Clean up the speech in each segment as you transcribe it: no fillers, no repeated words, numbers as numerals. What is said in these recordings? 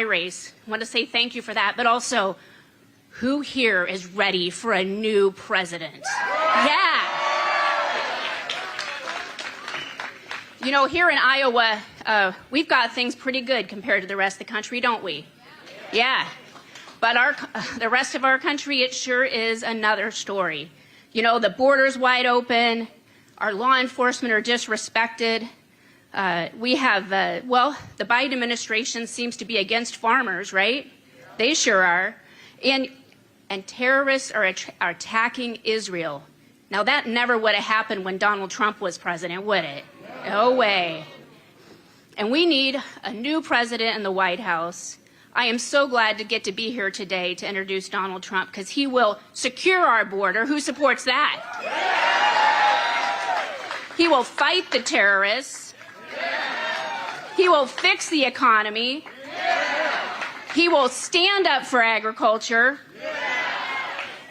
race. I want to say thank you for that, but also, who here is ready for a new president? Yeah. You know, here in Iowa, we've got things pretty good compared to the rest of the country, don't we? Yeah. But the rest of our country, it sure is another story. You know, the border's wide open. Our law enforcement are disrespected. We have, well, the Biden administration seems to be against farmers, right? They sure are. And terrorists are attacking Israel. Now, that never would have happened when Donald Trump was president, would it? No way. And we need a new president in the White House. I am so glad to get to be here today to introduce Donald Trump, because he will secure our border. Who supports that? He will fight the terrorists. He will fix the economy. He will stand up for agriculture.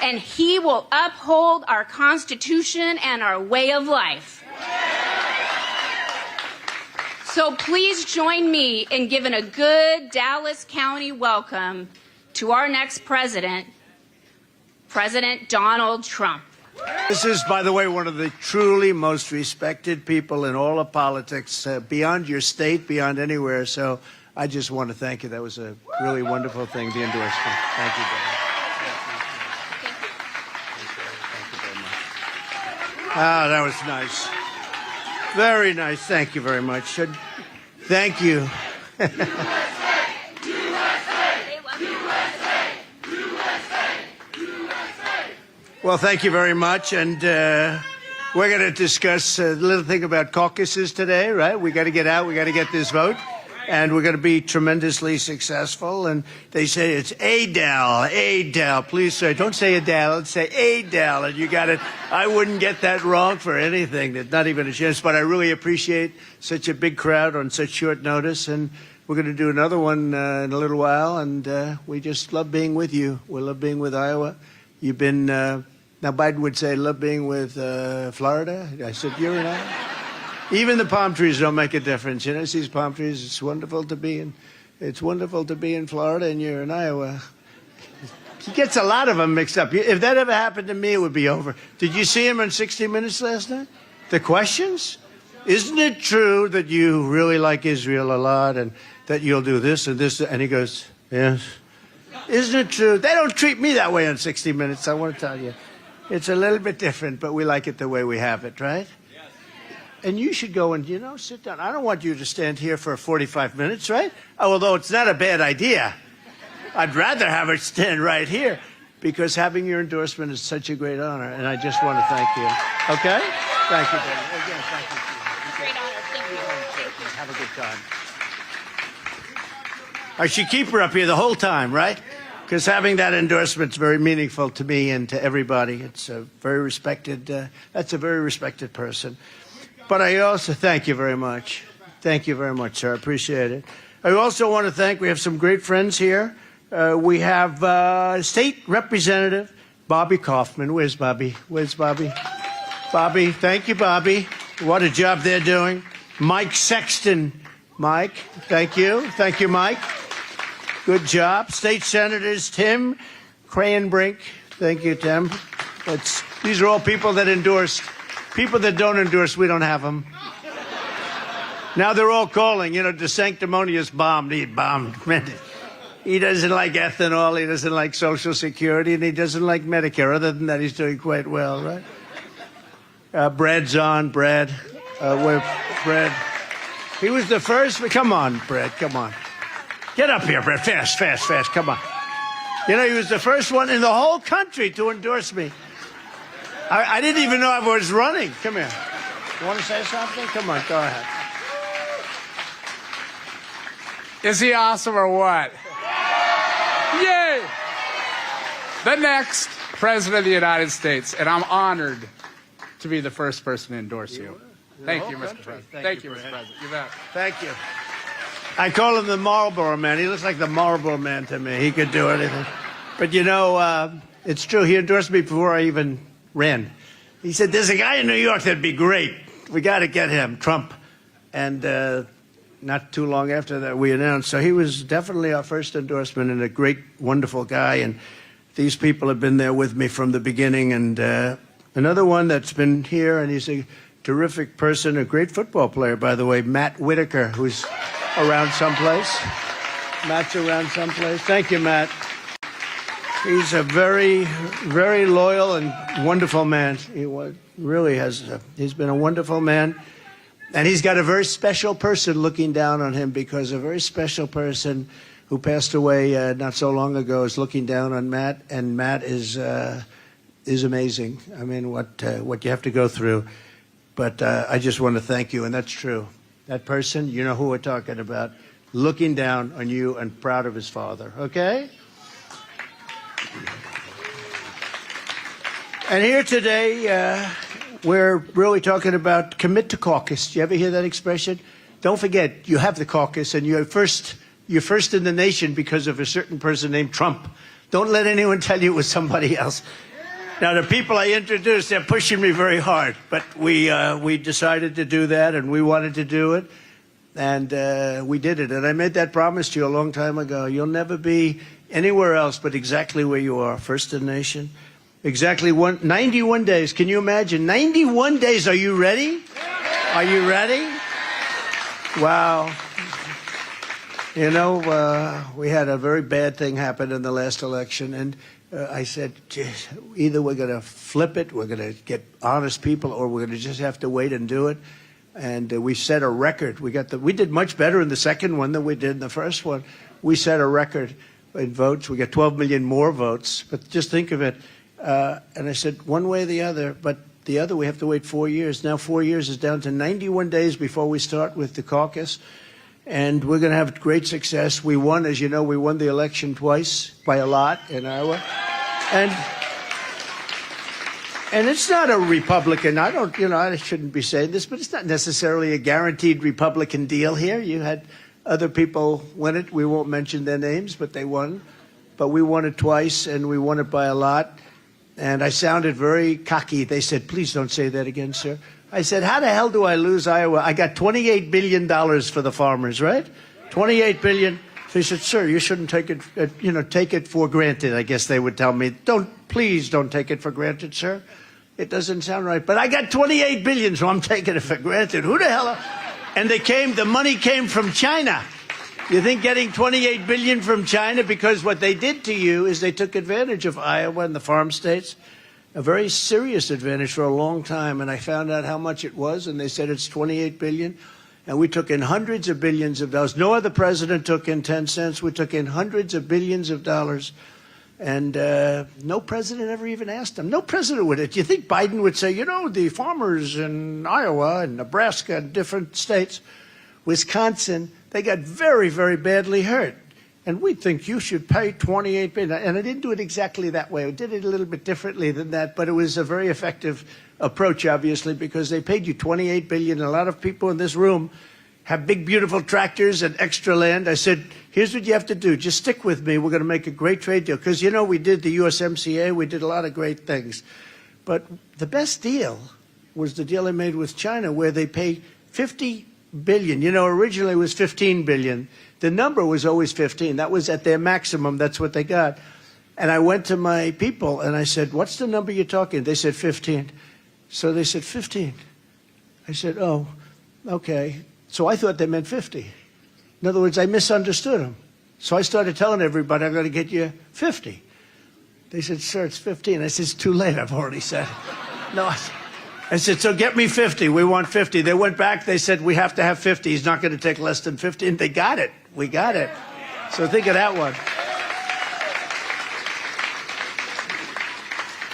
And he will uphold our Constitution and our way of life. So please join me in giving a good Dallas County welcome to our next president, President Donald Trump. This is, by the way, one of the truly most respected people in all of politics, beyond your state, beyond anywhere. So I just want to thank you. That was a really wonderful thing, the endorsement. Thank you, Dan. Thank you very much. Ah, that was nice. Very nice. Thank you very much. Thank you. Well, thank you very much. And we're going to discuss a little thing about caucuses today, right? We got to get out. We got to get this vote. And we're going to be tremendously successful. And they say it's Adel. Please say, don't say Adele, say Adel. And you got it. I wouldn't get that wrong for anything. There's not even a chance. But I really appreciate such a big crowd on such short notice. And we're going to do another one in a little while. And we just love being with you. We love being with Iowa. You've been, now Biden would say, love being with Florida. I said, you're in Iowa. Even the palm trees don't make a difference. You know, these palm trees, it's wonderful to be in Florida, and you're in Iowa. He gets a lot of them mixed up. If that ever happened to me, it would be over. Did you see him on 60 Minutes last night? The questions? Isn't it true that you really like Israel a lot and that you'll do this and this? And he goes, yes. Isn't it true? They don't treat me that way on 60 Minutes, I want to tell you. It's a little bit different, but we like it the way we have it, right? And you should go and, you know, sit down. I don't want you to stand here for 45 minutes, right? Although it's not a bad idea. I'd rather have it stand right here, because having your endorsement is such a great honor, and I just want to thank you. Okay? Thank you, Dan. Again, thank you. Great honor. Thank you. Thank you. Have a good time. I should keep her up here the whole time, right? Because having that endorsement is very meaningful to me and to everybody. It's a very respected, that's a very respected person. But I also thank you very much. Thank you very much, sir. I appreciate it. I also want to thank, we have some great friends here. We have State Representative Bobby Kaufman. Where's Bobby? Where's Bobby? Bobby, thank you, Bobby. What a job they're doing. Mike Sexton. Mike, thank you. Thank you, Mike. Good job. State Senators Tim Crayenbrink. Thank you, Tim. These are all people that endorsed. People that don't endorse, we don't have them. Now they're all calling, you know, the sanctimonious bomb. He bombed. He doesn't like ethanol, he doesn't like Social Security, and he doesn't like Medicare. Other than that, he's doing quite well, right? Brad's on. Brad. Brad. He was the first. Come on, Brad, come on. Get up here, Brad. Fast, fast, fast. Come on. You know, he was the first one in the whole country to endorse me. I didn't even know I was running. Come here. You want to say something? Come on, go ahead. Is he awesome or what? Yay! The next President of the United States, and I'm honored to be the first person to endorse you. Thank you, Mr. President. Thank you, Mr. President. You bet. Thank you. I call him the Marlboro Man. He looks like the Marlboro Man to me. He could do anything. But, you know, it's true. He endorsed me before I even ran. He said, there's a guy in New York that'd be great. We got to get him, Trump. And not too long after that we announced. So he was definitely our first endorsement and a great, wonderful guy. And these people have been there with me from the beginning. And another one that's been here, and he's a terrific person, a great football player, by the way, Matt Whitaker, who's around someplace. Matt's around someplace. Thank you, Matt. He's a very, very loyal and wonderful man. He really has. He's been a wonderful man. And he's got a very special person looking down on him, because a very special person who passed away not so long ago is looking down on Matt. And Matt is amazing. I mean, what you have to go through. But I just want to thank you, and that's true. That person, you know who we're talking about, looking down on you and proud of his father, okay? And here today, we're really talking about commit to caucus. Do you ever hear that expression? Don't forget, you have the caucus, and you're first in the nation because of a certain person named Trump. Don't let anyone tell you it was somebody else. Now, the people I introduced, they're pushing me very hard, but we decided to do that, and we wanted to do it, and we did it. And I made that promise to you a long time ago. You'll never be anywhere else but exactly where you are, first in the nation. Exactly 91 days. Can you imagine? 91 days. Are you ready? Are you ready? Wow. You know, we had a very bad thing happen in the last election, and I said, either we're going to flip it, we're going to get honest people, or we're going to just have to wait and do it. And we set a record. We did much better in the second one than we did in the first one. We set a record in votes. We got 12 million more votes. But just think of it. And I said, one way or the other, but the other, we have to wait 4 years. Now 4 years is down to 91 days before we start with the caucus. And we're going to have great success. We won, as you know, we won the election twice by a lot in Iowa. And it's not a Republican, I shouldn't be saying this, but it's not necessarily a guaranteed Republican deal here. You had other people win it. We won't mention their names, but they won. But we won it twice, and we won it by a lot. And I sounded very cocky. They said, please don't say that again, sir. I said, how the hell do I lose Iowa? I got $28 billion for the farmers, right? $28 billion. They said, sir, you shouldn't take it, take it for granted, I guess they would tell me. Please don't take it for granted, sir. It doesn't sound right. But I got $28 billion, so I'm taking it for granted. Who the hell? And the money came from China. You think getting $28 billion from China, because what they did to you is they took advantage of Iowa and the farm states. A very serious advantage for a long time, and I found out how much it was, and they said it's $28 billion, and we took in hundreds of billions of dollars. No other president took in 10 cents. We took in hundreds of billions of dollars, and no president ever even asked them. No president would. Do you think Biden would say, the farmers in Iowa and Nebraska and different states, Wisconsin, they got very, very badly hurt. And we think you should pay $28 billion. And I didn't do it exactly that way. I did it a little bit differently than that, but it was a very effective approach, obviously, because they paid you $28 billion. A lot of people in this room have big, beautiful tractors and extra land. I said, here's what you have to do. Just stick with me. We're going to make a great trade deal. Because, we did the USMCA. We did a lot of great things. But the best deal was the deal I made with China, where they pay $50 billion. Originally it was $15 billion. The number was always 15. That was at their maximum. That's what they got. And I went to my people and I said, what's the number you're talking? They said 15. So they said 15. I said, oh, okay. So I thought they meant 50. In other words, I misunderstood them. So I started telling everybody, I'm going to get you 50. They said, sir, it's 15. I said, it's too late. I've already said it. No, I said, so get me 50. We want 50. They went back. They said, we have to have 50. He's not going to take less than 50. And they got it. We got it. So think of that one.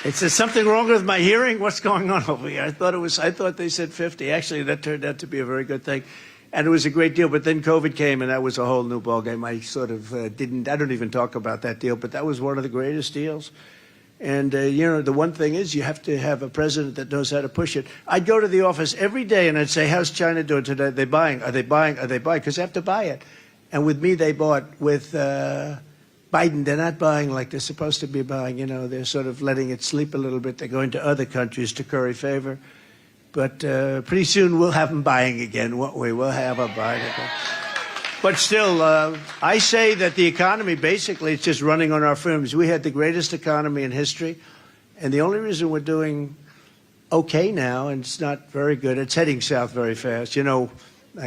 Is there something wrong with my hearing? What's going on over here? I thought they said 50. Actually, that turned out to be a very good thing. And it was a great deal. But then COVID came, and that was a whole new ballgame. I sort of I don't even talk about that deal, but that was one of the greatest deals. And, the one thing is you have to have a president that knows how to push it. I'd go to the office every day, and I'd say, how's China doing today? Are they buying? Are they buying? Are they buying? Because they have to buy it. And with me, they bought. With Biden, they're not buying like they're supposed to be buying. They're sort of letting it sleep a little bit. They're going to other countries to curry favor. But pretty soon we'll have them buying again, won't we? We'll have them buying again. But still, I say that the economy, basically, it's just running on our firms. We had the greatest economy in history, and the only reason we're doing okay now, and it's not very good, it's heading south very fast. You know,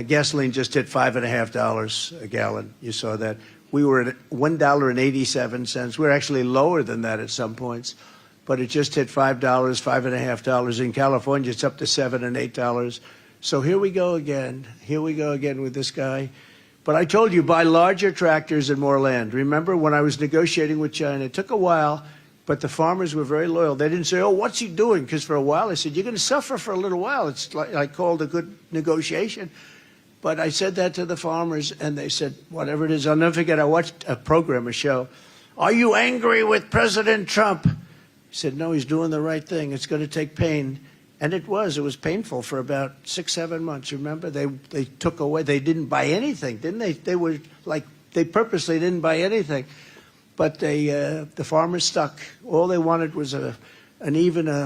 gasoline just hit $5.50 a gallon. You saw that. We were at $1.87. We're actually lower than that at some points, but it just hit $5, $5.50. In California, it's up to $7 and $8. So here we go again. Here we go again with this guy. But I told you, buy larger tractors and more land. Remember when I was negotiating with China, it took a while, but the farmers were very loyal. They didn't say, oh, what's he doing? Because for a while, I said, you're going to suffer for a little while. It's like I called a good negotiation. But I said that to the farmers, and they said, whatever it is. I'll never forget, I watched a program, a show. Are you angry with President Trump? He said, no, he's doing the right thing. It's going to take pain. And it was painful for about 6, 7 months. Remember, they took away, they didn't buy anything, didn't they? They were like, they purposely didn't buy anything. But the farmers stuck. All they wanted was a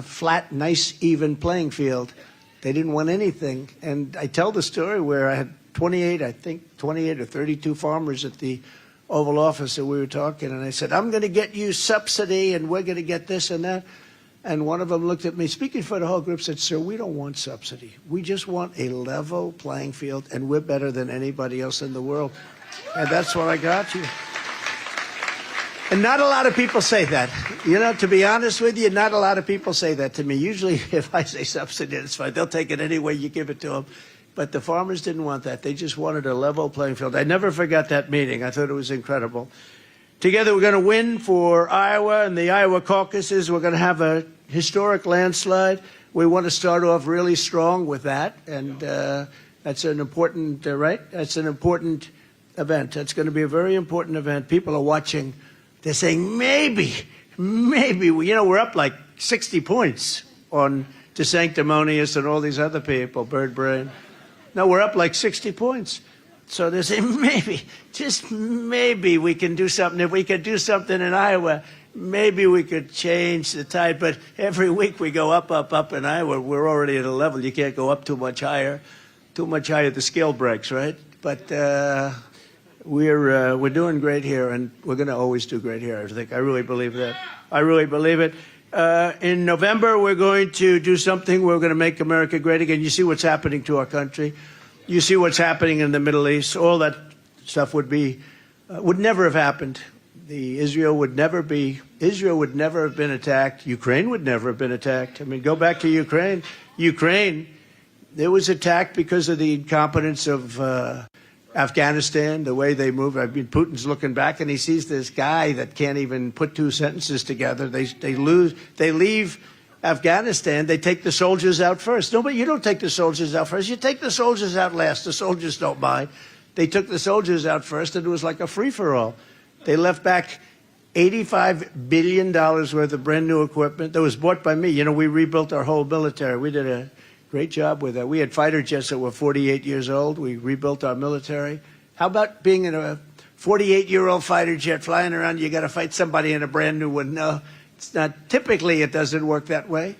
flat, nice, even playing field. They didn't want anything. And I tell the story where I had 28 or 32 farmers at the Oval Office that we were talking, and I said, I'm going to get you subsidy, and we're going to get this and that. And one of them looked at me, speaking for the whole group, said, sir, we don't want subsidy. We just want a level playing field, and we're better than anybody else in the world. And that's what I got you. And not a lot of people say that. You know, to be honest with you, not a lot of people say that to me. Usually, if I say subsidy, it's fine. They'll take it any way you give it to them. But the farmers didn't want that. They just wanted a level playing field. I never forgot that meeting. I thought it was incredible. Together, we're going to win for Iowa and the Iowa caucuses. We're going to have a historic landslide. We want to start off really strong with that, and that's an important, right? That's an important event. That's going to be a very important event. People are watching. They're saying, maybe, you know, we're up like 60 points on DeSanctimonious and all these other people, Bird Brain. No, we're up like 60 points. So they're saying, maybe, just maybe we can do something. If we could do something in Iowa, maybe we could change the tide. But every week we go up, up, up in Iowa. We're already at a level. You can't go up too much higher. Too much higher, the scale breaks, right? But we're doing great here, and we're going to always do great here, I think. I really believe that. I really believe it. In November, we're going to do something. We're going to make America great again. You see what's happening to our country. You see what's happening in the Middle East. All that stuff would never have happened. Israel would never have been attacked. Ukraine would never have been attacked. I mean, go back to Ukraine. Ukraine, it was attacked because of the incompetence of Afghanistan, the way they move. I mean, Putin's looking back and he sees this guy that can't even put two sentences together. They leave Afghanistan, they take the soldiers out first. No, but you don't take the soldiers out first. You take the soldiers out last. The soldiers don't mind. They took the soldiers out first, and it was like a free-for-all. They left back $85 billion worth of brand-new equipment that was bought by me. You know, we rebuilt our whole military. We did a great job with that. We had fighter jets that were 48 years old. We rebuilt our military. How about being in a 48-year-old fighter jet flying around? You got to fight somebody in a brand-new one. No. It's not, typically, it doesn't work that way.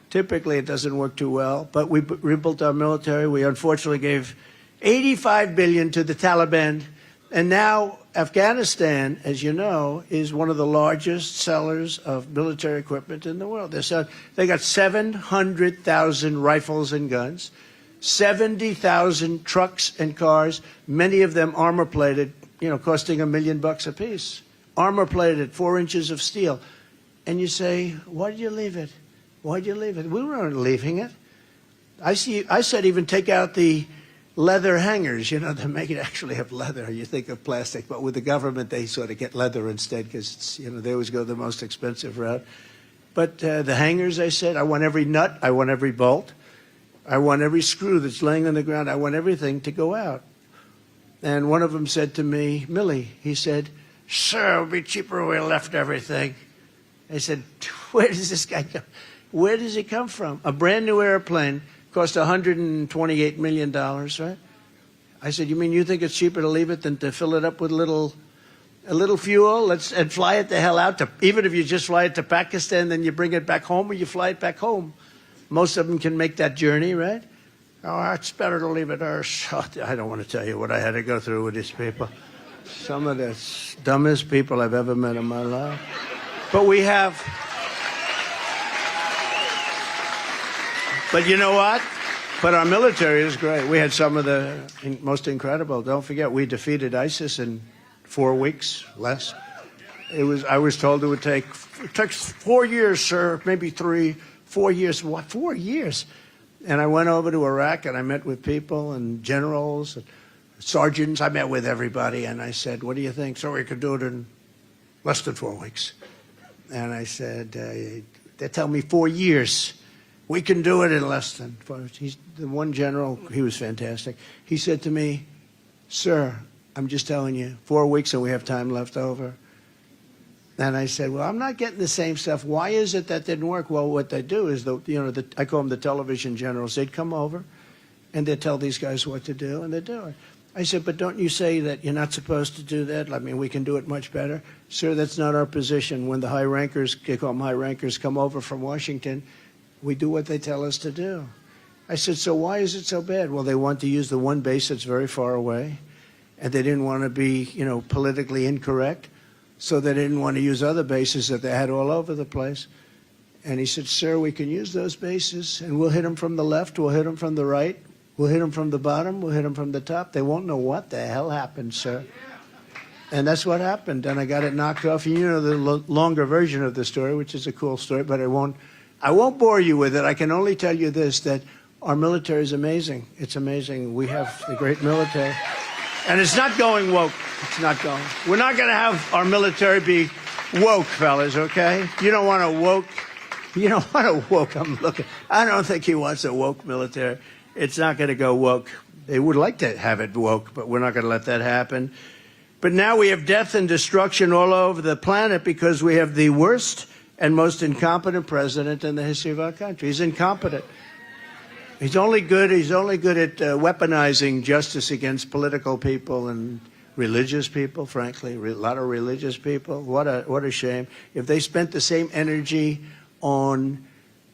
Typically, it doesn't work too well. But we rebuilt our military. We unfortunately gave $85 billion to the Taliban. And now Afghanistan, as you know, is one of the largest sellers of military equipment in the world. They got 700,000 rifles and guns, 70,000 trucks and cars, many of them armor-plated, you know, costing $1 million apiece. Armor-plated, 4 inches of steel. And you say, why did you leave it? Why did you leave it? We weren't leaving it. I said even take out the leather hangers, you know, to make it actually have leather. You think of plastic, but with the government, they sort of get leather instead because, you know, they always go the most expensive route. But the hangers, I said, I want every nut. I want every bolt. I want every screw that's laying on the ground. I want everything to go out. And one of them said to me, Millie, he said, sir, it would be cheaper if we left everything. I said, where does this guy come? Where does he come from? A brand new airplane cost $128 million, right? I said, you mean you think it's cheaper to leave it than to fill it up with a little fuel and fly it the hell out? Even if you just fly it to Pakistan, then you bring it back home or you fly it back home. Most of them can make that journey, right? Oh, it's better to leave it ours. Oh, I don't want to tell you what I had to go through with these people. Some of the dumbest people I've ever met in my life. But we have... But you know what? But our military is great. We had some of the most incredible. Don't forget, we defeated ISIS in 4 weeks, less. I was told it took 4 years, sir, maybe 3, 4 years. What, 4 years? And I went over to Iraq and I met with people and generals and sergeants. I met with everybody and I said, what do you think? So we could do it in less than 4 weeks. And I said, they tell me 4 years. We can do it in less than 4 years. He's the one general, he was fantastic. He said to me, sir, I'm just telling you, 4 weeks and we have time left over. And I said, well, I'm not getting the same stuff. Why is it that didn't work? Well, what they do is, I call them the television generals. They'd come over and they'd tell these guys what to do, and they'd do it. I said, but don't you say that you're not supposed to do that? I mean, we can do it much better. Sir, that's not our position. When the high rankers, they call them high rankers, come over from Washington, we do what they tell us to do. I said, so why is it so bad? Well, they want to use the one base that's very far away, and they didn't want to be, politically incorrect, so they didn't want to use other bases that they had all over the place. And he said, sir, we can use those bases, and we'll hit them from the left, we'll hit them from the right, we'll hit them from the bottom, we'll hit them from the top. They won't know what the hell happened, sir. And that's what happened, and I got it knocked off. You know the longer version of the story, which is a cool story, but I won't bore you with it. I can only tell you this, that our military is amazing. It's amazing. We have a great military. And it's not going woke. It's not going. We're not going to have our military be woke, fellas, okay? You don't want a woke. You don't want a woke. I don't think he wants a woke military. It's not going to go woke. They would like to have it woke, but we're not going to let that happen. But now we have death and destruction all over the planet because we have the worst and most incompetent president in the history of our country. He's incompetent. He's only good at weaponizing justice against political people and religious people, frankly, a lot of religious people. What a shame. If they spent the same energy on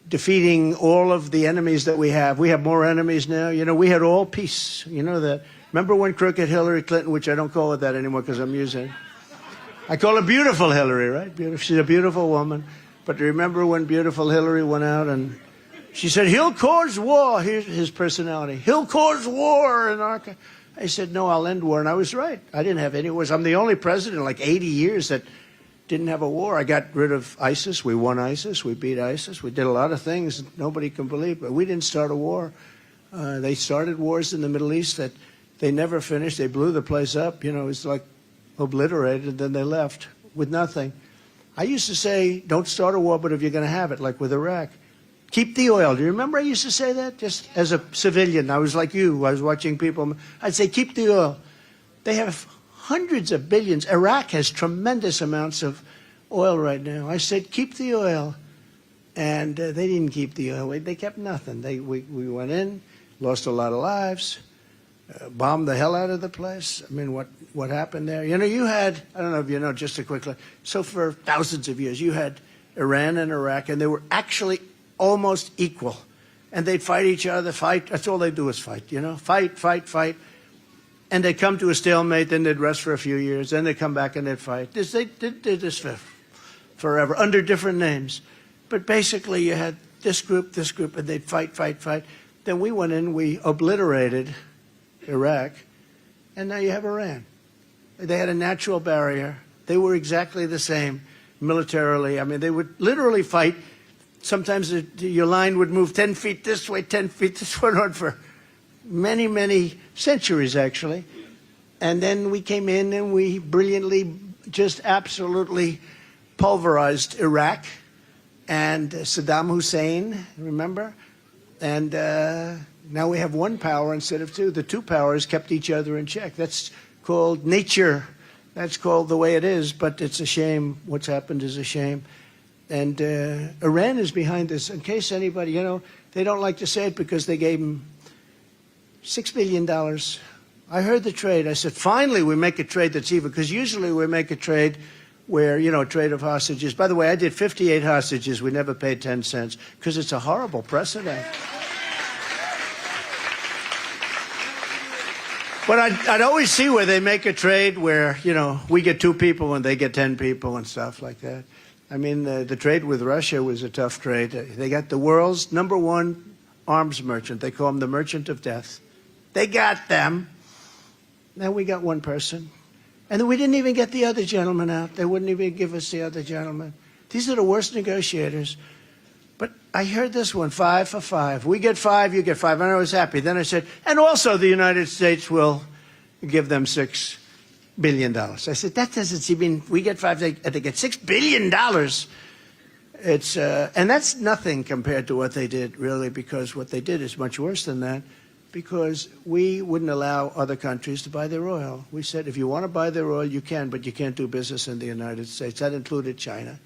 defeating all of the enemies that we have more enemies now. We had all peace. You know that. Remember when crooked Hillary Clinton, which I don't call it that anymore because I'm using it. I call her beautiful Hillary, right? Beautiful. She's a beautiful woman. But remember when beautiful Hillary went out and she said, he'll cause war. Here's his personality. He'll cause war in our country. I said, no, I'll end war. And I was right. I didn't have any wars. I'm the only president in like 80 years that didn't have a war. I got rid of ISIS. We won ISIS. We beat ISIS. We did a lot of things nobody can believe. But we didn't start a war. They started wars in the Middle East that they never finished. They blew the place up. It's like obliterated. Then they left with nothing. I used to say, don't start a war, but if you're going to have it, like with Iraq, keep the oil. Do you remember I used to say that? Just as a civilian. I was like you. I was watching people. I'd say, keep the oil. They have hundreds of billions. Iraq has tremendous amounts of oil right now. I said, keep the oil. And they didn't keep the oil. They kept nothing. We went in, lost a lot of lives, bombed the hell out of the place. I mean, what happened there? You had, I don't know if you know, just a quick look. So for thousands of years, you had Iran and Iraq, and they were actually almost equal. And they'd fight each other, fight. That's all they do is fight, fight. And they'd come to a stalemate, then they'd rest for a few years, then they'd come back and they'd fight. They did this forever, under different names. But basically, you had this group, and they'd fight. Then we went in, we obliterated Iraq, and now you have Iran. They had a natural barrier. They were exactly the same militarily. I mean, they would literally fight. Sometimes your line would move 10 feet this way, 10 feet this way, on for many, many centuries, actually. And then we came in and we brilliantly, just absolutely pulverized Iraq and Saddam Hussein, remember? And now we have one power instead of two. The two powers kept each other in check. That's called nature. That's called the way it is, but it's a shame. What's happened is a shame. And Iran is behind this. In case anybody, they don't like to say it because they gave him $6 billion. I heard the trade. I said, finally we make a trade that's even, because usually we make a trade where, trade of hostages. By the way, I did 58 hostages. We never paid 10 cents because it's a horrible precedent. But I'd always see where they make a trade where, we get 2 people and they get 10 people and stuff like that. I mean, the trade with Russia was a tough trade. They got the world's #1 arms merchant. They call him the merchant of death. They got them. Now we got 1 person. And then we didn't even get the other gentleman out. They wouldn't even give us the other gentleman. These are the worst negotiators. But I heard this one, 5 for 5. We get 5, you get 5. And I was happy. Then I said, and also the United States will give them $6 billion. I said, that doesn't seem, we get 5, they get $6 billion. It's, and that's nothing compared to what they did, really, because what they did is much worse than that, because we wouldn't allow other countries to buy their oil. We said, if you want to buy their oil, you can, but you can't do business in the United States. That included China.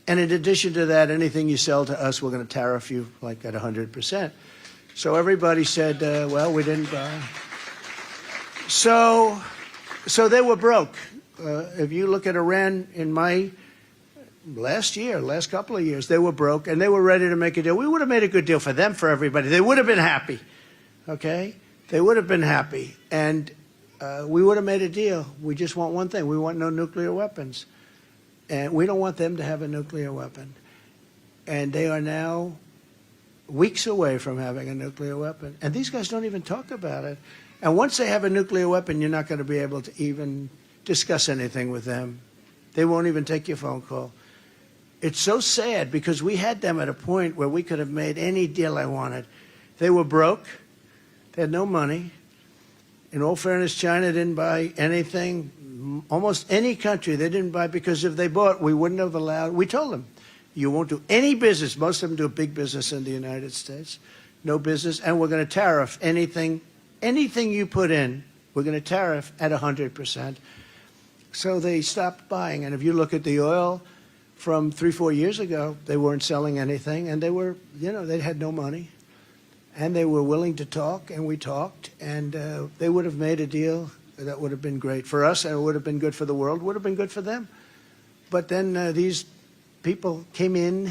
And in addition to that, anything you sell to us, we're going to tariff you like at 100%. So everybody said, well, we didn't buy. So they were broke. If you look at Iran in my last couple of years, they were broke, and they were ready to make a deal. We would have made a good deal for them, for everybody. They would have been happy, okay? They would have been happy, and we would have made a deal. We just want one thing. We want no nuclear weapons, and we don't want them to have a nuclear weapon. And they are now weeks away from having a nuclear weapon, and these guys don't even talk about it. And once they have a nuclear weapon, you're not going to be able to even discuss anything with them. They won't even take your phone call. It's so sad because we had them at a point where we could have made any deal I wanted. They were broke. They had no money. In all fairness, China didn't buy anything. Almost any country they didn't buy, because if they bought, we wouldn't have allowed. We told them, you won't do any business. Most of them do a big business in the United States. No business. And we're going to tariff anything you put in, we're going to tariff at 100%. So they stopped buying. And if you look at the oil from 3-4 years ago, they weren't selling anything, and they were, they had no money, and they were willing to talk, and we talked, and they would have made a deal that would have been great for us, and it would have been good for the world, would have been good for them. But then these people came in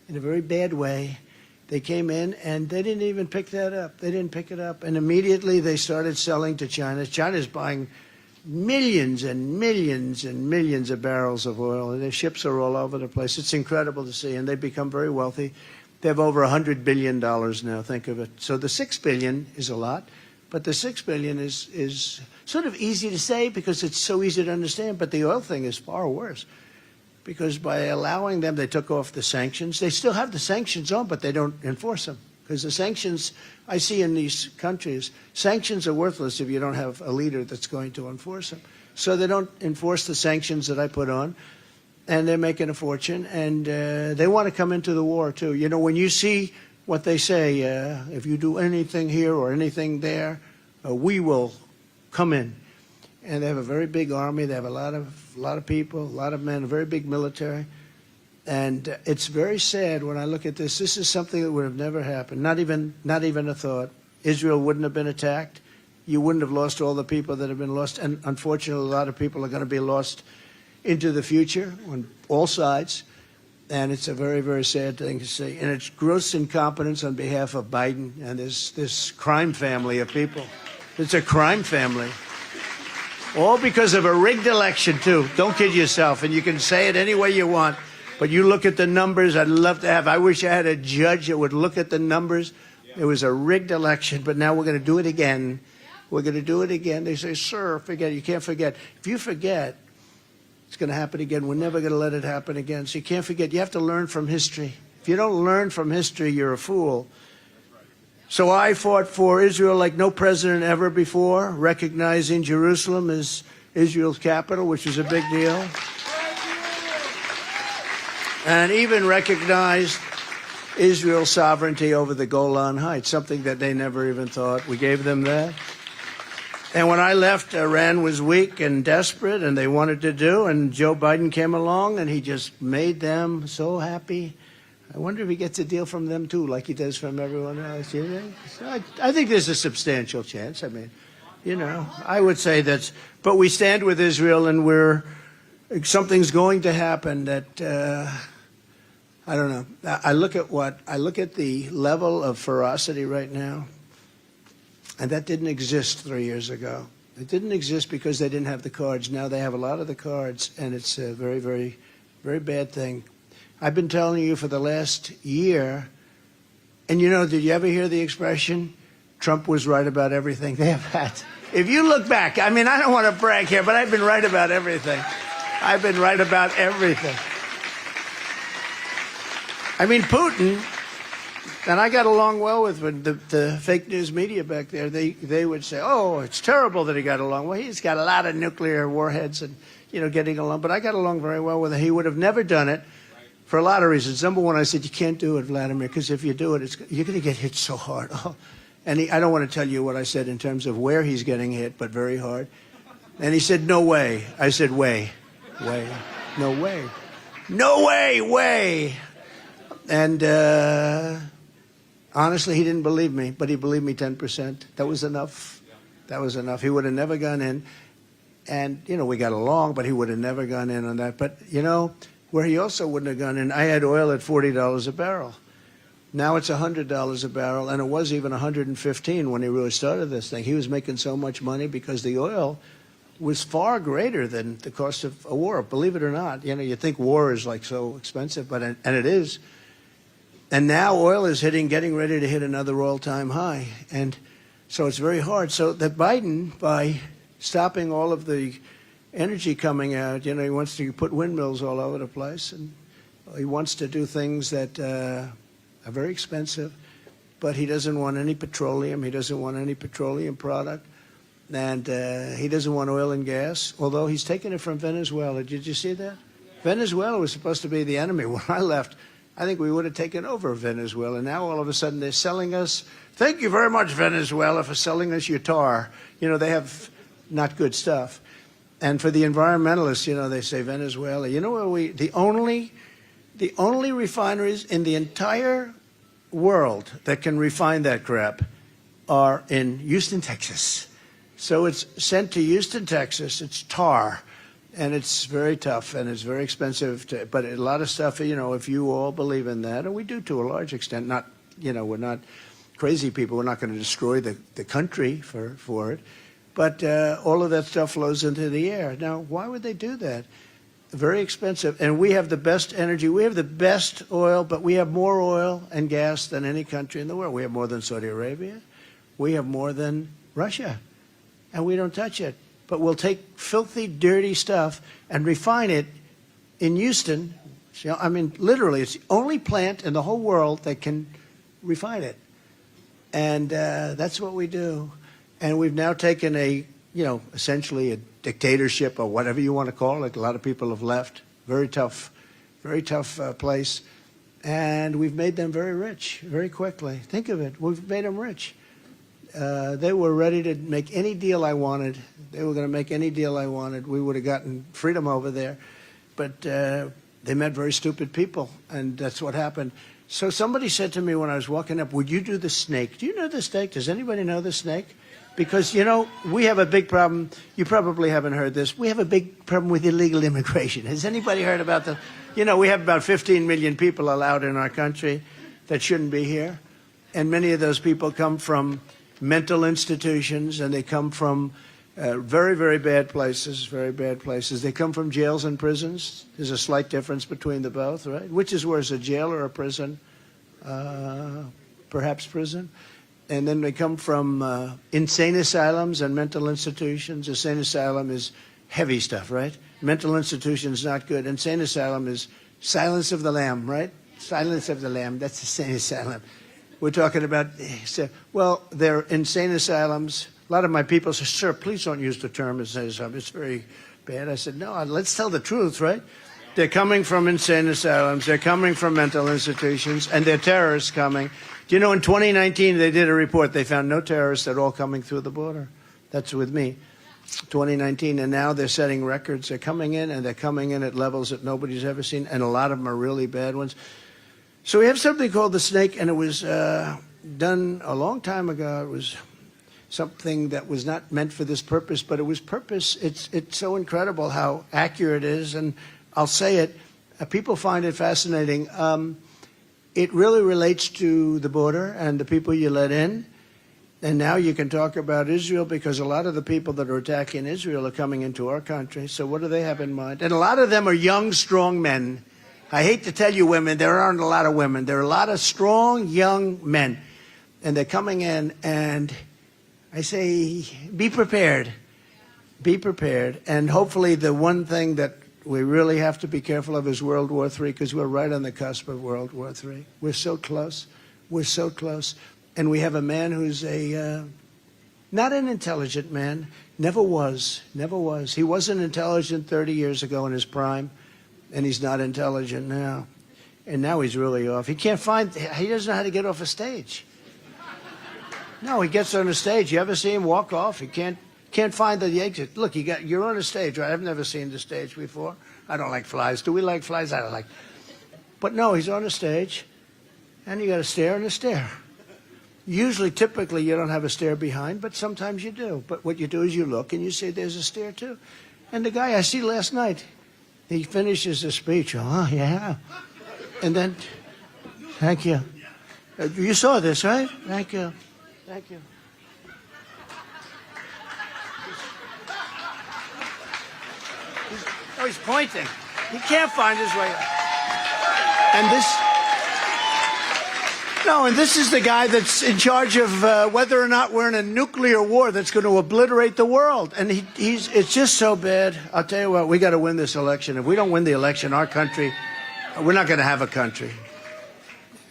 a very bad way. They came in, and they didn't even pick that up. They didn't pick it up, and immediately they started selling to China. China's buying millions and millions and millions of barrels of oil, and their ships are all over the place. It's incredible to see, and they've become very wealthy. They have over $100 billion now, think of it. So the $6 billion is a lot, but the $6 billion is sort of easy to say because it's so easy to understand, but the oil thing is far worse, because by allowing them, they took off the sanctions. They still have the sanctions on, but they don't enforce them. Because the sanctions I see in these countries, sanctions are worthless if you don't have a leader that's going to enforce them. So they don't enforce the sanctions that I put on, and they're making a fortune, and they want to come into the war, too. When you see what they say, if you do anything here or anything there, we will come in. And they have a very big army. They have a lot of people, a lot of men, a very big military. And it's very sad when I look at this. This is something that would have never happened. Not even a thought. Israel wouldn't have been attacked. You wouldn't have lost all the people that have been lost. And unfortunately, a lot of people are going to be lost into the future on all sides. And it's a very, very sad thing to see. And it's gross incompetence on behalf of Biden and this crime family of people. It's a crime family. All because of a rigged election, too. Don't kid yourself. And you can say it any way you want. But you look at the numbers. I wish I had a judge that would look at the numbers. It was a rigged election, but now we're going to do it again. We're going to do it again. They say, sir, forget it. You can't forget. If you forget, it's going to happen again. We're never going to let it happen again. So you can't forget. You have to learn from history. If you don't learn from history, you're a fool. So I fought for Israel like no president ever before, recognizing Jerusalem as Israel's capital, which was a big deal. And even recognized Israel's sovereignty over the Golan Heights, something that they never even thought. We gave them that. And when I left, Iran was weak and desperate, and they wanted to do, and Joe Biden came along, and he just made them so happy. I wonder if he gets a deal from them, too, like he does from everyone else. You know? So I think there's a substantial chance. I mean, I would say that's... But we stand with Israel, and we're something's going to happen that I don't know. I look at the level of ferocity right now, and that didn't exist 3 years ago. It didn't exist because they didn't have the cards. Now they have a lot of the cards, and it's a very, very, very bad thing. I've been telling you for the last year, and did you ever hear the expression, Trump was right about everything? They have that. If you look back, I mean, I don't want to brag here, but I've been right about everything. I've been right about everything. I mean, Putin, and I got along well with the fake news media back there. They would say, oh, it's terrible that he got along. Well, he's got a lot of nuclear warheads and, getting along. But I got along very well with him. He would have never done it for a lot of reasons. Number one, I said, you can't do it, Vladimir, because if you do it, you're going to get hit so hard. Oh. And I don't want to tell you what I said in terms of where he's getting hit, but very hard. And he said, no way. I said, way. No way. No way. And honestly, he didn't believe me, but he believed me 10%. That was enough. That was enough. He would have never gone in. And, we got along, but he would have never gone in on that. But, where he also wouldn't have gone in, I had oil at $40 a barrel. Now it's $100 a barrel, and it was even $115 when he really started this thing. He was making so much money because the oil was far greater than the cost of a war, believe it or not. You think war is like so expensive, and it is. And now oil is getting ready to hit another all-time high. And so it's very hard. So that Biden, by stopping all of the energy coming out, he wants to put windmills all over the place. And he wants to do things that are very expensive. But he doesn't want any petroleum. He doesn't want any petroleum product. And he doesn't want oil and gas, although he's taken it from Venezuela. Did you see that? Venezuela was supposed to be the enemy. When I left, I think we would have taken over Venezuela. Now all of a sudden they're selling us. Thank you very much, Venezuela, for selling us your tar. They have not good stuff. And for the environmentalists, they say Venezuela. Where the only refineries in the entire world that can refine that crap are in Houston, Texas. So it's sent to Houston, Texas. It's tar. And it's very tough, and it's very expensive. But a lot of stuff, if you all believe in that, and we do to a large extent, not, we're not crazy people. We're not going to destroy the country for it. But all of that stuff flows into the air. Now, why would they do that? Very expensive. And we have the best energy. We have the best oil, but we have more oil and gas than any country in the world. We have more than Saudi Arabia. We have more than Russia. And we don't touch it. But we'll take filthy, dirty stuff and refine it in Houston. I mean, literally, it's the only plant in the whole world that can refine it. And that's what we do. And we've now taken essentially a dictatorship or whatever you want to call it. A lot of people have left. Very tough place. And we've made them very rich very quickly. Think of it. We've made them rich. They were ready to make any deal I wanted. They were going to make any deal I wanted. We would have gotten freedom over there. But they met very stupid people, and that's what happened. So somebody said to me when I was walking up, would you do the snake? Do you know the snake? Does anybody know the snake? Because, we have a big problem. You probably haven't heard this. We have a big problem with illegal immigration. Has anybody heard about the, we have about 15 million people allowed in our country that shouldn't be here. And many of those people come from mental institutions, and they come from very, very bad places, They come from jails and prisons. There's a slight difference between the both, right? Which is worse, a jail or a prison? Perhaps prison. And then they come from insane asylums and mental institutions. Insane asylum is heavy stuff, right? Mental institution is not good. Insane asylum is silence of the lamb, right? Silence of the lamb, that's insane asylum. We're talking about, well, they're insane asylums. A lot of my people say, sir, please don't use the term insane asylum. It's very bad. I said, no, let's tell the truth, right? They're coming from insane asylums. They're coming from mental institutions, and they're terrorists coming. Do you know, in 2019, they did a report. They found no terrorists at all coming through the border. That's with me. 2019, and now they're setting records. They're coming in, and they're coming in at levels that nobody's ever seen, and a lot of them are really bad ones. So we have something called the snake, and it was done a long time ago. something that was not meant for this purpose, but it was purpose. It's so incredible how accurate it is, and I'll say it. People find it fascinating. It really relates to the border and the people you let in. And now you can talk about Israel because a lot of the people that are attacking Israel are coming into our country. So what do they have in mind? And a lot of them are young, strong men. I hate to tell you women, there aren't a lot of women. There are a lot of strong, young men. And they're coming in, and I say, be prepared. Be prepared. And hopefully the one thing that we really have to be careful of is World War III, because we're right on the cusp of World War III. We're so close. We're so close. And we have a man who's not an intelligent man. Never was. Never was. He wasn't intelligent 30 years ago in his prime, and he's not intelligent now. And now he's really off. He doesn't know how to get off a stage. No, he gets on a stage. You ever see him walk off? He can't find the exit. Look, you're on a stage, right? I've never seen the stage before. I don't like flies. Do we like flies? I don't like. But no, he's on a stage, and you got a stair and a stair. Usually, typically, you don't have a stair behind, but sometimes you do. But what you do is you look, and you see there's a stair, too. And the guy I see last night, he finishes the speech. Oh, yeah. And then, thank you. You saw this, right? Thank you. Thank you. He's pointing. He can't find his way up. And this is the guy that's in charge of whether or not we're in a nuclear war that's going to obliterate the world. And it's just so bad. I'll tell you what, we got to win this election. If we don't win the election, our country, we're not going to have a country.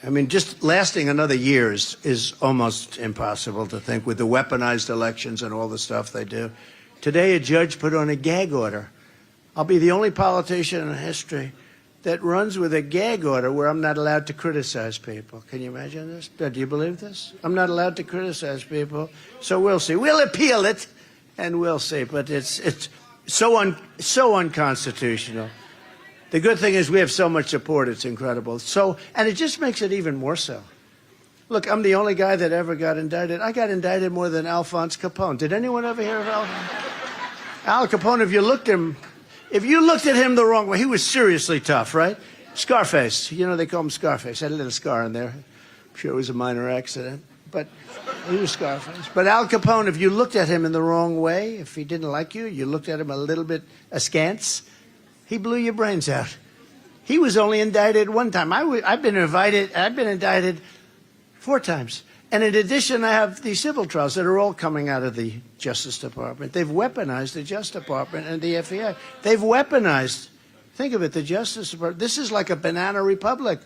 I mean, just lasting another year is almost impossible to think with the weaponized elections and all the stuff they do. Today, a judge put on a gag order. I'll be the only politician in history that runs with a gag order where I'm not allowed to criticize people. Can you imagine this? Do you believe this? I'm not allowed to criticize people. So we'll see. We'll appeal it, and we'll see. But it's so unconstitutional. The good thing is we have so much support. It's incredible. And it just makes it even more so. Look, I'm the only guy that ever got indicted. I got indicted more than Alphonse Capone. Did anyone ever hear of Al Capone? If you looked at him the wrong way, he was seriously tough, right? Scarface. You know, they call him Scarface. Had a little scar in there. I'm sure it was a minor accident, but he was Scarface. But Al Capone, if you looked at him in the wrong way, if he didn't like you, you looked at him a little bit askance, he blew your brains out. He was only indicted one time. I've been indicted 4 times. And in addition, I have these civil trials that are all coming out of the Justice Department. They've weaponized the Justice Department and the FBI. They've weaponized, think of it, the Justice Department. This is like a banana republic.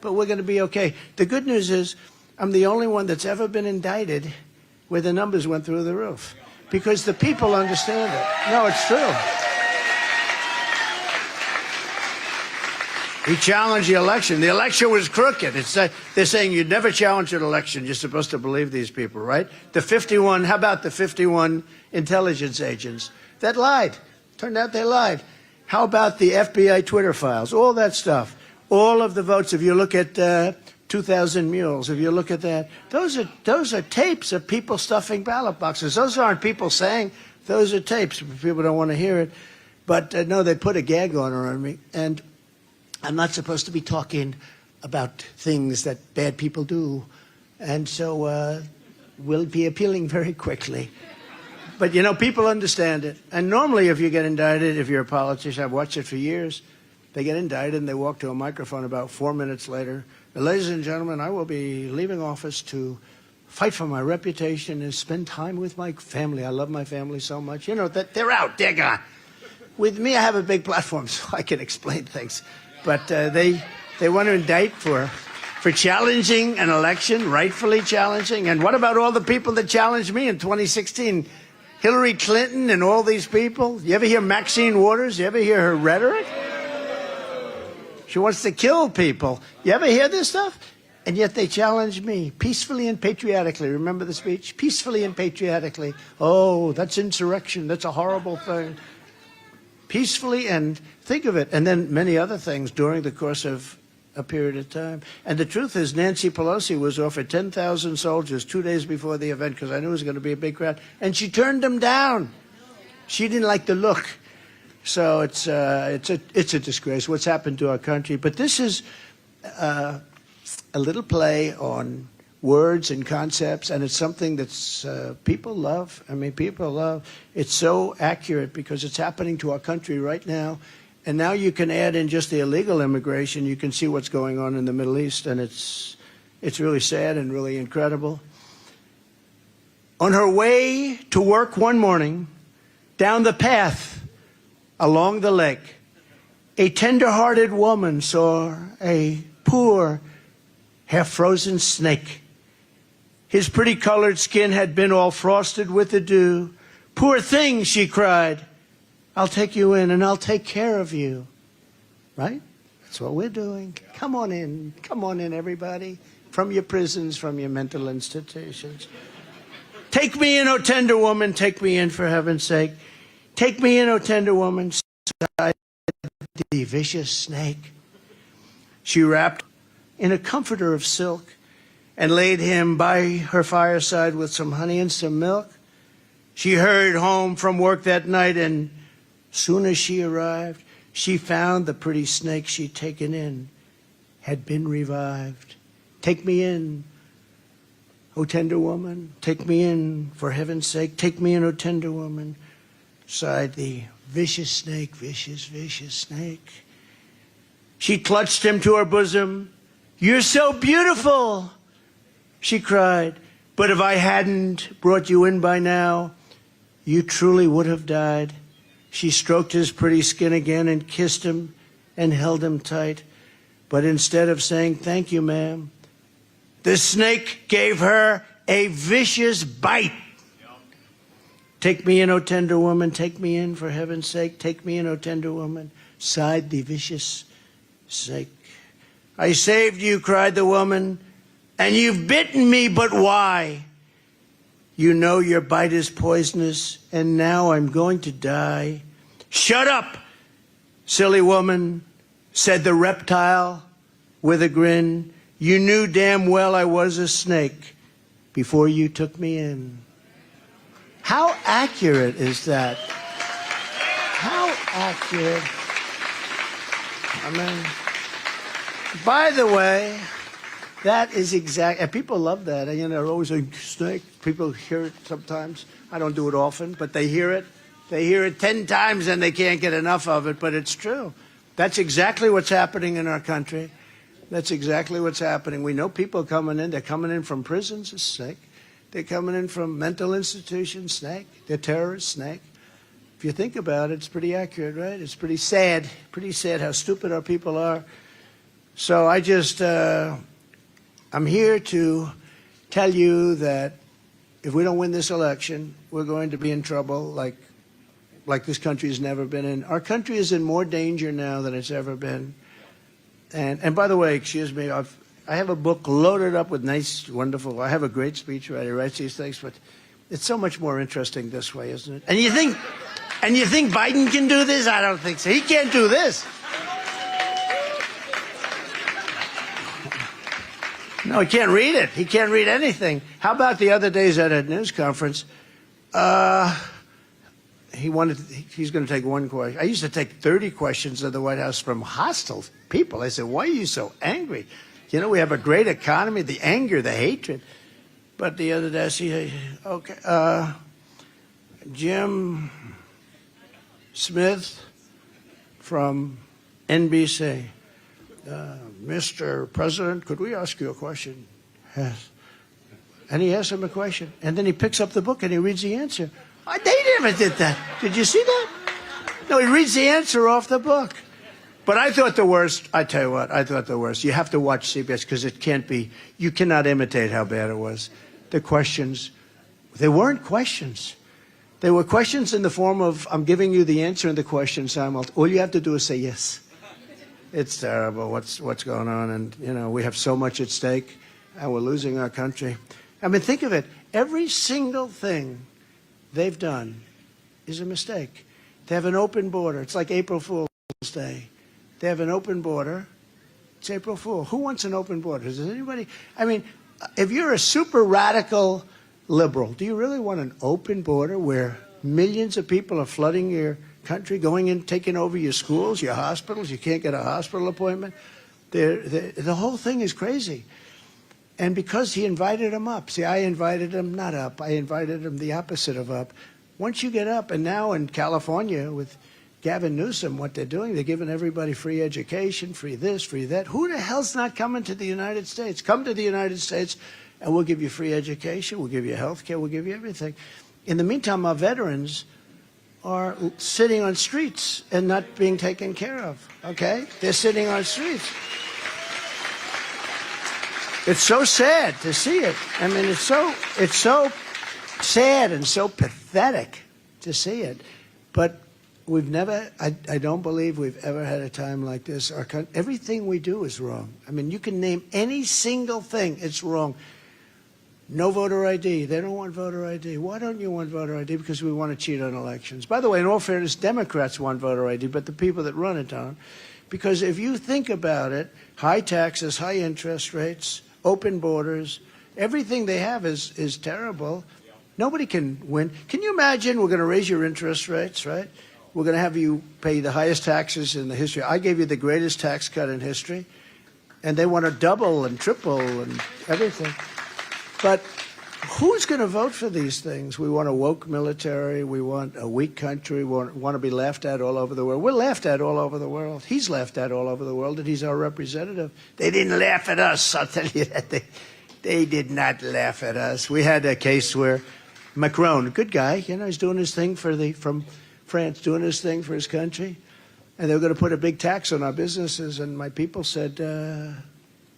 But we're going to be okay. The good news is I'm the only one that's ever been indicted where the numbers went through the roof. Because the people understand it. No, it's true. He challenged the election. The election was crooked. They're saying you'd never challenge an election. You're supposed to believe these people, right? How about the 51 intelligence agents that lied? Turned out they lied. How about the FBI Twitter files? All that stuff. All of the votes, if you look at 2,000 Mules, if you look at that, those are tapes of people stuffing ballot boxes. Those aren't people saying, those are tapes. People don't want to hear it. But no, they put a gag order on me. And I'm not supposed to be talking about things that bad people do. And so we'll be appealing very quickly. But, you know, people understand it. And normally if you get indicted, if you're a politician, I've watched it for years, they get indicted and they walk to a microphone about 4 minutes later. Ladies and gentlemen, I will be leaving office to fight for my reputation and spend time with my family. I love my family so much. You know, that they're out, they're gone. With me, I have a big platform so I can explain things. But they want to indict for challenging an election, rightfully challenging. And what about all the people that challenged me in 2016? Hillary Clinton and all these people? You ever hear Maxine Waters? You ever hear her rhetoric? She wants to kill people. You ever hear this stuff? And yet they challenged me peacefully and patriotically. Remember the speech? Peacefully and patriotically. Oh, that's insurrection. That's a horrible thing. Peacefully, and think of it, and then many other things during the course of a period of time. And the truth is, Nancy Pelosi was offered 10,000 soldiers 2 days before the event because I knew it was going to be a big crowd, and she turned them down. She didn't like the look. So it's a disgrace what's happened to our country. But this is a little play on words and concepts, and it's something that's people love. I mean, people love. It's so accurate because it's happening to our country right now. And now you can add in just the illegal immigration. You can see what's going on in the Middle East, and it's really sad and really incredible. On her way to work one morning, down the path along the lake, a tender-hearted woman saw a poor, half-frozen snake. His pretty colored skin had been all frosted with the dew. "Poor thing," she cried, "I'll take you in and I'll take care of you." Right? That's what we're doing. Come on in. Come on in, everybody. From your prisons, from your mental institutions. "Take me in, O tender woman, take me in for heaven's sake. Take me in, O tender woman," sighed the vicious snake. She wrapped in a comforter of silk and laid him by her fireside with some honey and some milk. She hurried home from work that night, and soon as she arrived, she found the pretty snake she'd taken in had been revived. "Take me in, O tender woman, take me in, for heaven's sake, take me in, O tender woman," sighed the vicious snake, vicious, vicious snake. She clutched him to her bosom. "You're so beautiful," she cried, "but if I hadn't brought you in by now, you truly would have died." She stroked his pretty skin again and kissed him and held him tight. But instead of saying, "Thank you, ma'am," the snake gave her a vicious bite. "Take me in, O tender woman, take me in, for heaven's sake, take me in, O tender woman," sighed the vicious snake. "I saved you," cried the woman, "and you've bitten me, but why? You know your bite is poisonous, and now I'm going to die." "Shut up, silly woman," said the reptile with a grin. "You knew damn well I was a snake before you took me in." How accurate is that? How accurate. I mean, by the way, that is exact. And people love that. You know, they're always saying snake. People hear it sometimes. I don't do it often, but they hear it. They hear it 10 times and they can't get enough of it, but it's true. That's exactly what's happening in our country. That's exactly what's happening. We know people coming in. They're coming in from prisons, a snake. They're coming in from mental institutions, snake. They're terrorists, snake. If you think about it, it's pretty accurate, right? It's pretty sad how stupid our people are. So I just, I'm here to tell you that if we don't win this election, we're going to be in trouble like this country has never been in. Our country is in more danger now than it's ever been. And by the way, excuse me, I have a book loaded up with nice, wonderful, I have a great speechwriter who writes these things, but it's so much more interesting this way, isn't it? And you think Biden can do this? I don't think so. He can't do this. No, he can't read it. He can't read anything. How about the other days at a news conference? He's going to take one question. I used to take 30 questions at the White House from hostile people. I said, "Why are you so angry? You know, we have a great economy." The anger, the hatred. But the other day, I see, okay, Jim Smith from NBC. "Mr. President, could we ask you a question?" Yes. And he asks him a question, and then he picks up the book and he reads the answer. They never did that. Did you see that? No, he reads the answer off the book. But I thought the worst, I tell you what, I thought the worst. You have to watch CBS because it can't be, you cannot imitate how bad it was. The questions, they weren't questions. They were questions in the form of, I'm giving you the answer and the question, Samuel. All you have to do is say yes. It's terrible what's going on. And, you know, we have so much at stake and we're losing our country. I mean, think of it. Every single thing they've done is a mistake. They have an open border. It's like April Fool's Day. They have an open border, It's April Fool. Who wants an open border? Does anybody? I mean, if you're a super radical liberal, do you really want an open border where millions of people are flooding your country, going in, taking over your schools, your hospitals? You can't get a hospital appointment. The whole thing is crazy. And because he invited them up. See, I invited them not up. I invited them the opposite of up. Once you get up, and now in California with Gavin Newsom, what they're doing, they're giving everybody free education, free this, free that. Who the hell's not coming to the United States? Come to the United States, and we'll give you free education, we'll give you health care, we'll give you everything. In the meantime, our veterans are sitting on streets and not being taken care of, okay? They're sitting on streets. It's so sad to see it. I mean, it's so sad and so pathetic to see it. But we've never, I don't believe we've ever had a time like this. Everything we do is wrong. I mean, you can name any single thing, it's wrong. No voter ID. They don't want voter ID. Why don't you want voter ID? Because we want to cheat on elections. By the way, in all fairness, Democrats want voter ID, but the people that run it don't. Because if you think about it, high taxes, high interest rates, open borders, everything they have is terrible. Nobody can win. Can you imagine we're going to raise your interest rates, right? We're going to have you pay the highest taxes in the history. I gave you the greatest tax cut in history, and they want to double and triple and everything. But who's going to vote for these things? We want a woke military. We want a weak country. We want to be laughed at all over the world. We're laughed at all over the world. He's laughed at all over the world, and he's our representative. They didn't laugh at us. I'll tell you that. They did not laugh at us. We had a case where Macron, a good guy, you know, he's doing his thing from France, doing his thing for his country, and they were going to put a big tax on our businesses, and my people said,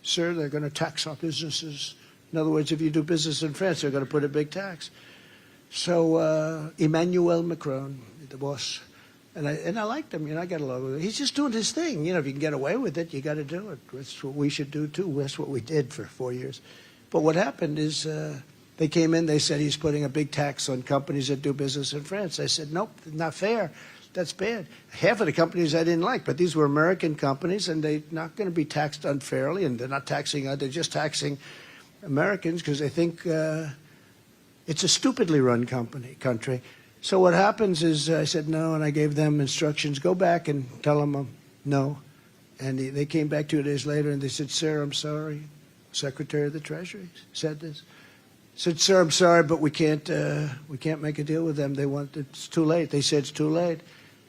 sir, they're going to tax our businesses. In other words, if you do business in France, they're going to put a big tax. So Emmanuel Macron, the boss, and I liked him. You know, I got along with him. He's just doing his thing. You know, if you can get away with it, you got to do it. That's what we should do too. That's what we did for 4 years. But what happened is they came in. They said he's putting a big tax on companies that do business in France. I said, nope, not fair. That's bad. Half of the companies I didn't like, but these were American companies, and they're not going to be taxed unfairly. And they're not taxing. They're just taxing Americans because they think it's a stupidly run country. So what happens is I said no, and I gave them instructions. Go back and tell them no. And they came back 2 days later, and they said, sir, I'm sorry. Secretary of the Treasury said this. Said, sir, I'm sorry, but we can't make a deal with them. It's too late. They said it's too late.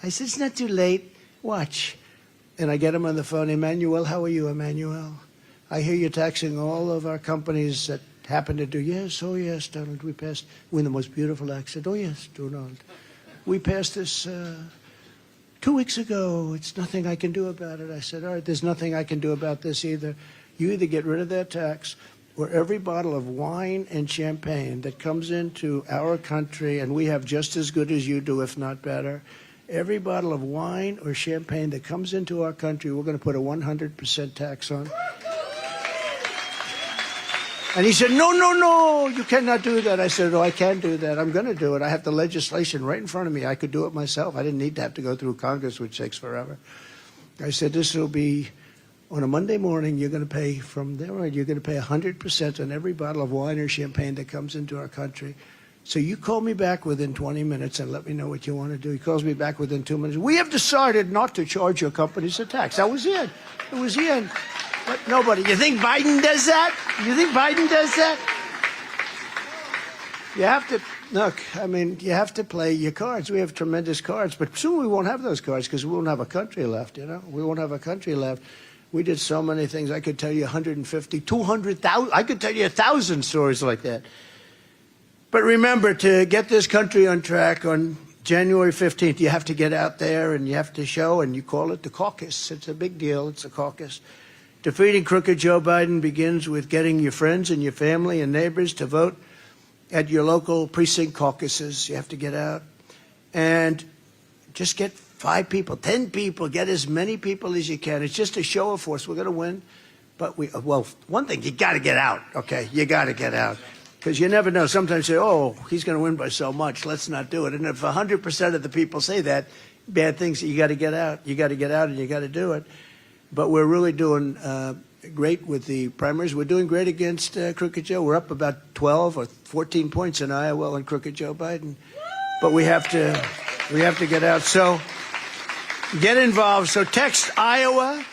I said, it's not too late. Watch. And I get him on the phone. Emmanuel, how are you, Emmanuel? I hear you're taxing all of our companies that happen to do, yes, oh yes, Donald, we passed, with the most beautiful accent, oh yes, Donald. We passed this 2 weeks ago. It's nothing I can do about it. I said, all right, there's nothing I can do about this either. You either get rid of that tax, or every bottle of wine and champagne that comes into our country, and we have just as good as you do, if not better, every bottle of wine or champagne that comes into our country, we're going to put a 100% tax on. And he said, no, no, no, you cannot do that. I said, oh, I can do that. I'm going to do it. I have the legislation right in front of me. I could do it myself. I didn't need to have to go through Congress, which takes forever. I said, this will be, on a Monday morning, you're going to pay from there on, you're going to pay 100% on every bottle of wine or champagne that comes into our country. So you call me back within 20 minutes and let me know what you want to do. He calls me back within 2 minutes. We have decided not to charge your companies a tax. That was it. It was the end. But nobody. You think Biden does that? You think Biden does that? You have to, look, I mean, you have to play your cards. We have tremendous cards, but soon we won't have those cards because we won't have a country left, you know? We won't have a country left. We did so many things. I could tell you 150, 200,000. I could tell you 1,000 stories like that. But remember, to get this country on track on January 15th, you have to get out there and you have to show, and you call it the caucus. It's a big deal. It's a caucus. Defeating crooked Joe Biden begins with getting your friends and your family and neighbors to vote at your local precinct caucuses. You have to get out and just get 5 people, 10 people, get as many people as you can. It's just a show of force. We're going to win. But well, one thing, you got to get out, okay? You got to get out. Because you never know. Sometimes you say, oh, he's going to win by so much. Let's not do it. And if 100% of the people say that, bad things, you got to get out. You got to get out and you got to do it. but we're really doing great with the primaries. We're doing great against Crooked Joe. We're up about 12 or 14 points in Iowa on Crooked Joe Biden. But we have to get out. So get involved. So text Iowa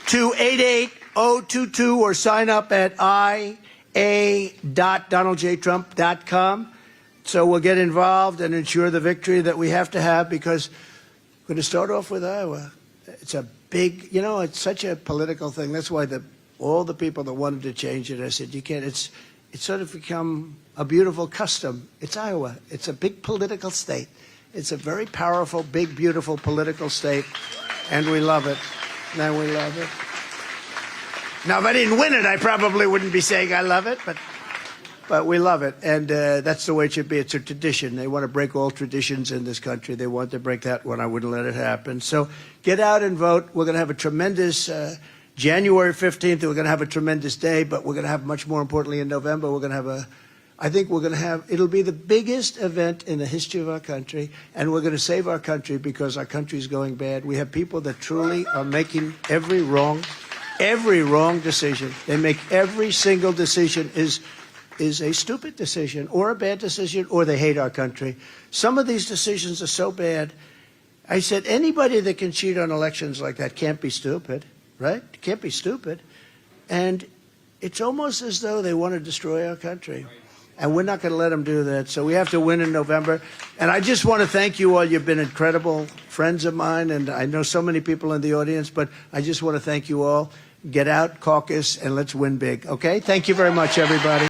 to 88022 or sign up at ia.donaldjtrump.com. So we'll get involved and ensure the victory that we have to have, because we're going to start off with Iowa. It's a big, it's such a political thing. That's why all the people that wanted to change it, I said, you can't. It's sort of become a beautiful custom. It's Iowa. It's a big political state. It's a very powerful, big, beautiful political state, and we love it. And we love it. Now, if I didn't win it, I probably wouldn't be saying I love it, but we love it, and that's the way it should be. It's a tradition. They want to break all traditions in this country. They want to break that one. I wouldn't let it happen. So get out and vote. We're going to have a tremendous January 15th. We're going to have a tremendous day, but we're going to have, much more importantly, in November, we're going to have it'll be the biggest event in the history of our country, and we're going to save our country because our country is going bad. We have people that truly are making every wrong decision. They make every single decision is a stupid decision or a bad decision, or they hate our country. Some of these decisions are so bad. I said, anybody that can cheat on elections like that can't be stupid, right? Can't be stupid. And it's almost as though they want to destroy our country. And we're not going to let them do that. So we have to win in November. And I just want to thank you all. You've been incredible friends of mine, and I know so many people in the audience, but I just want to thank you all. Get out, caucus, and let's win big, okay? Thank you very much, everybody.